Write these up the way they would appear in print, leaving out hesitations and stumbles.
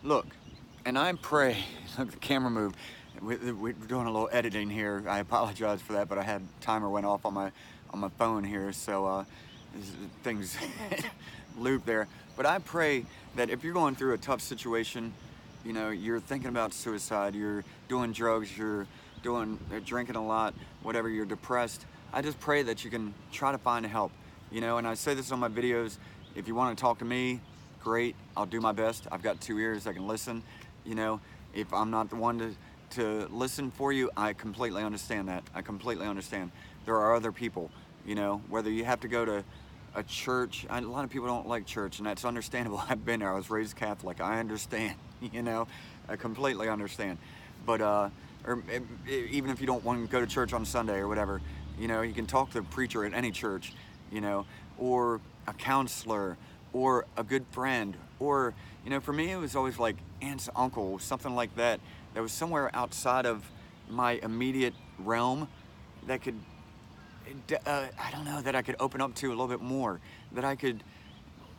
Look, and I pray, look, the camera moved. We're doing a little editing here. I apologize for that, but I had timer went off on my phone here, so things loop there. But I pray that if you're going through a tough situation, you know, you're thinking about suicide, you're doing drugs, you're doing drinking a lot, whatever, you're depressed. I just pray that you can try to find help. You know, and I say this on my videos. If you want to talk to me, great. I'll do my best. I've got 2 ears. I can listen. You know, if I'm not the one to listen for you, I completely understand that. I completely understand. There are other people. You know, whether you have to go to a church. A lot of people don't like church, and that's understandable. I've been there. I was raised Catholic. I understand. You know, I completely understand. But or even if you don't want to go to church on Sunday or whatever, you know, you can talk to a preacher at any church. You know, or a counselor, or a good friend, or, you know, for me it was always like aunts, uncle, something like that, that was somewhere outside of my immediate realm that could, I don't know, that I could open up to a little bit more, that I could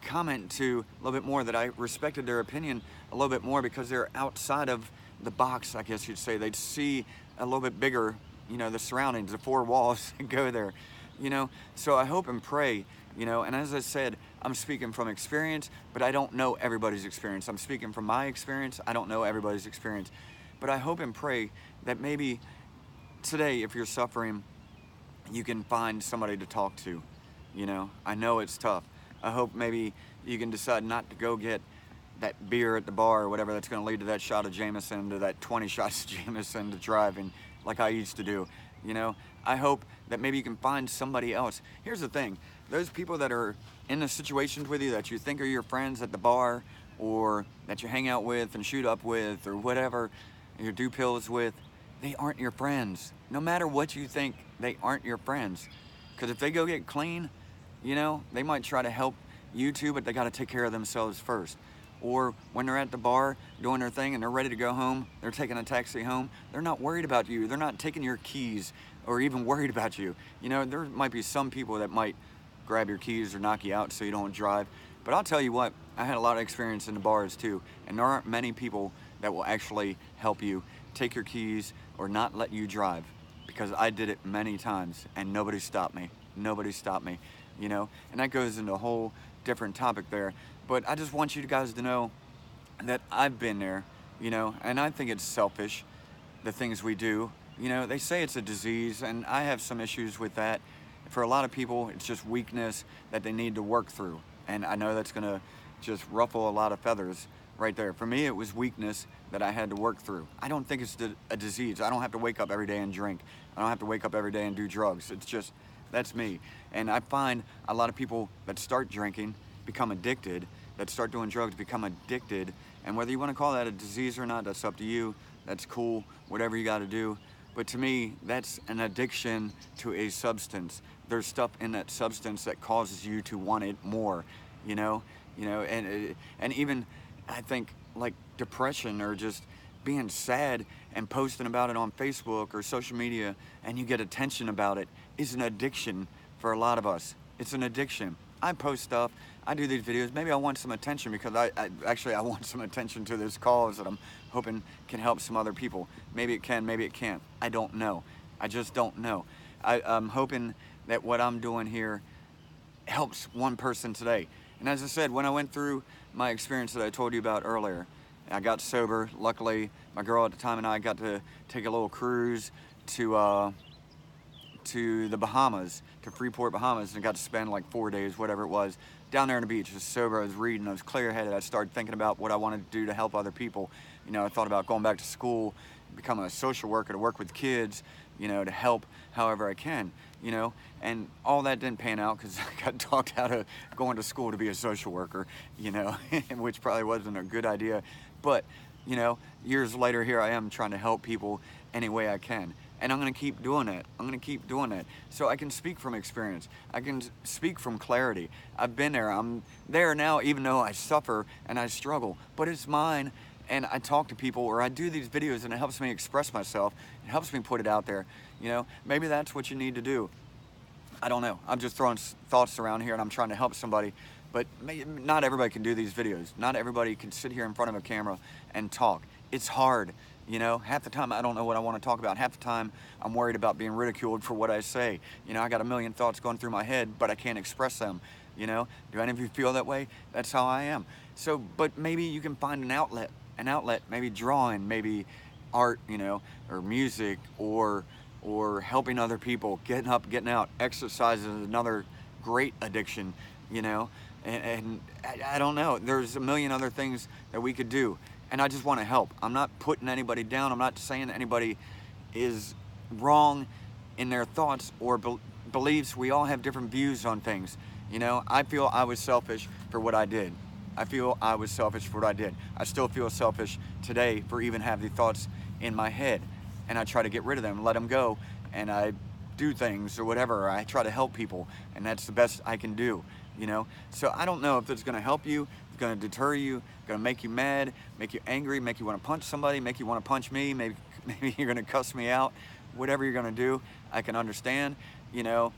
comment to a little bit more, that I respected their opinion a little bit more because they're outside of the box, I guess you'd say. They'd see a little bit bigger, you know, the surroundings, the four walls that go there, you know. So I hope and pray, you know, and as I said, I'm speaking from experience, but I don't know everybody's experience. I'm speaking from my experience. I don't know everybody's experience. But I hope and pray that maybe today, if you're suffering, you can find somebody to talk to. You know, I know it's tough. I hope maybe you can decide not to go get that beer at the bar or whatever that's going to lead to that shot of Jameson, to that 20 shots of Jameson to driving like I used to do. You know, I hope that maybe you can find somebody else. Here's the thing. Those people that are in the situations with you that you think are your friends at the bar, or that you hang out with and shoot up with, or whatever, you do pills with, they aren't your friends. No matter what you think, they aren't your friends. Because if they go get clean, you know, they might try to help you too, but they got to take care of themselves first. Or when they're at the bar doing their thing and they're ready to go home, they're taking a taxi home, they're not worried about you. They're not taking your keys or even worried about you. You know, there might be some people that might grab your keys or knock you out so you don't drive. But I'll tell you what, I had a lot of experience in the bars too, and there aren't many people that will actually help you take your keys or not let you drive, because I did it many times and nobody stopped me. Nobody stopped me, you know, and that goes into a whole different topic there. But I just want you guys to know that I've been there, you know, and I think it's selfish, the things we do. You know, they say it's a disease, and I have some issues with that. For a lot of people, it's just weakness that they need to work through. And I know that's going to just ruffle a lot of feathers right there. For me, it was weakness that I had to work through. I don't think it's a disease. I don't have to wake up every day and drink. I don't have to wake up every day and do drugs. It's just, that's me. And I find a lot of people that start drinking become addicted, that start doing drugs become addicted. And whether you want to call that a disease or not, that's up to you. That's cool, whatever you got to do. But to me, that's an addiction to a substance. There's stuff in that substance that causes you to want it more, you know, and even I think like depression, or just being sad and posting about it on Facebook or social media, and you get attention about it, is an addiction for a lot of us. It's an addiction. I post stuff, I do these videos, maybe I want some attention because I want some attention to this cause that I'm hoping can help some other people. Maybe it can, maybe it can't. I don't know. I just don't know. I'm hoping that what I'm doing here helps one person today. And as I said, when I went through my experience that I told you about earlier, I got sober. Luckily, my girl at the time and I got to take a little cruise to the Bahamas, to Freeport, Bahamas, and got to spend like 4 days, whatever it was, down there on the beach. Just sober, I was reading, I was clear-headed. I started thinking about what I wanted to do to help other people. You know, I thought about going back to school, become a social worker, to work with kids, you know, to help however I can, you know. And all that didn't pan out because I got talked out of going to school to be a social worker, you know, which probably wasn't a good idea. But, you know, years later, here I am trying to help people any way I can. And I'm going to keep doing it. I'm going to keep doing it. So I can speak from experience. I can speak from clarity. I've been there. I'm there now, even though I suffer and I struggle. But it's mine. And I talk to people, or I do these videos, and it helps me express myself. It helps me put it out there. You know, maybe that's what you need to do. I don't know. I'm just throwing thoughts around here, and I'm trying to help somebody. But not everybody can do these videos. Not everybody can sit here in front of a camera and talk. It's hard, you know. Half the time I don't know what I want to talk about. Half the time I'm worried about being ridiculed for what I say. You know, I got a million thoughts going through my head, but I can't express them, you know. Do any of you feel that way? That's how I am. So, but maybe you can find an outlet, maybe drawing, maybe art, you know, or music, or helping other people, getting up, getting out. Exercise is another great addiction, you know. And I don't know, there's a million other things that we could do, and I just want to help. I'm not putting anybody down. I'm not saying that anybody is wrong in their thoughts or beliefs. We all have different views on things, you know. I feel I was selfish for what I did. I feel I was selfish for what I did. I still feel selfish today for even having the thoughts in my head, and I try to get rid of them, let them go, and I do things or whatever. I try to help people, and that's the best I can do, you know. So I don't know if it's going to help you, it's going to deter you, going to make you mad, make you angry, make you want to punch somebody, make you want to punch me, maybe you're going to cuss me out. Whatever you're going to do, I can understand, you know.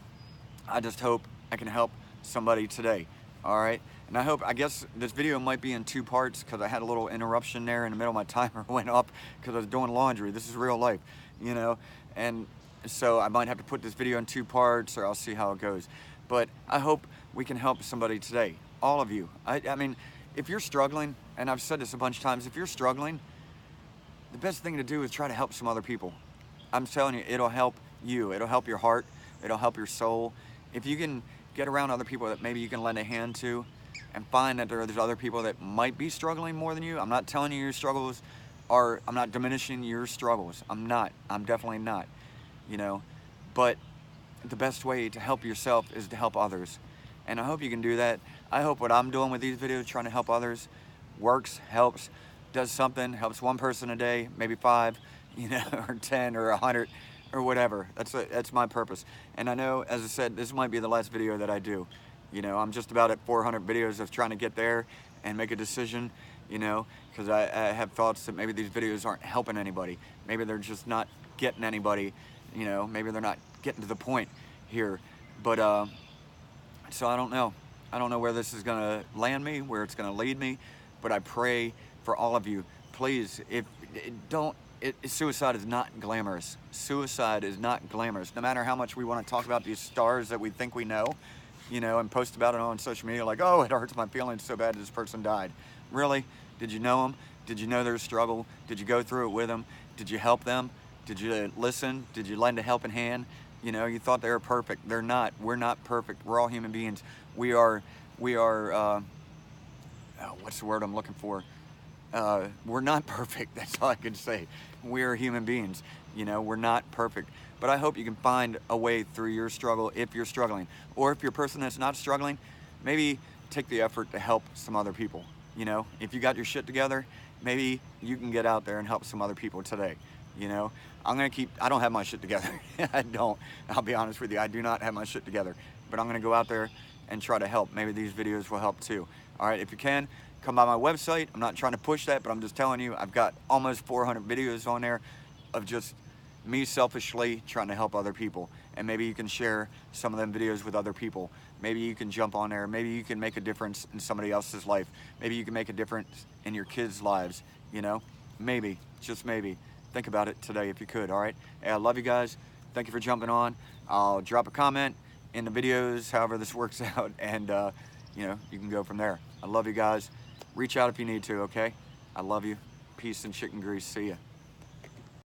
I just hope I can help somebody today, all right? And I guess this video might be in 2 parts because I had a little interruption there in the middle. My timer went up because I was doing laundry. This is real life, you know. And so I might have to put this video in 2 parts, or I'll see how it goes. But I hope we can help somebody today, all of you. I mean, if you're struggling, and I've said this a bunch of times, if you're struggling, the best thing to do is try to help some other people. I'm telling you, it'll help you. It'll help your heart. It'll help your soul. If you can get around other people that maybe you can lend a hand to, and find that there's other people that might be struggling more than you. I'm not telling you your struggles are, I'm not diminishing your struggles. I'm definitely not, you know. But the best way to help yourself is to help others. And I hope you can do that. I hope what I'm doing with these videos, trying to help others, works, helps, does something, helps one person a day, maybe 5, you know, or 10 or 100 or whatever. That's my purpose. And I know, as I said, this might be the last video that I do. You know, I'm just about at 400 videos of trying to get there and make a decision, you know, because I have thoughts that maybe these videos aren't helping anybody. Maybe they're just not getting anybody, you know, maybe they're not getting to the point here. But, so I don't know. I don't know where this is going to land me, where it's going to lead me, but I pray for all of you. Please, suicide is not glamorous. Suicide is not glamorous. No matter how much we want to talk about these stars that we think we know, you know, and post about it on social media like, oh, it hurts my feelings so bad this person died. Really? Did you know them? Did you know their struggle? Did you go through it with them? Did you help them? Did you listen? Did you lend a helping hand? You know, you thought they were perfect. They're not. We're not perfect. We're all human beings. We are, what's the word I'm looking for? We're not perfect. That's all I can say. We're human beings. You know, we're not perfect. But I hope you can find a way through your struggle if you're struggling. Or if you're a person that's not struggling, maybe take the effort to help some other people. You know, if you got your shit together, maybe you can get out there and help some other people today. You know, I don't have my shit together. I don't. I'll be honest with you. I do not have my shit together. But I'm going to go out there and try to help. Maybe these videos will help too. All right, if you can, come by my website. I'm not trying to push that, but I'm just telling you, I've got almost 400 videos on there of just me selfishly trying to help other people. And maybe you can share some of them videos with other people. Maybe you can jump on there. Maybe you can make a difference in somebody else's life. Maybe you can make a difference in your kids' lives, you know? Maybe, just maybe. Think about it today if you could, all right? Hey, I love you guys. Thank you for jumping on. I'll drop a comment in the videos, however this works out, and you know, you can go from there. I love you guys. Reach out if you need to, okay? I love you. Peace and chicken grease. See ya.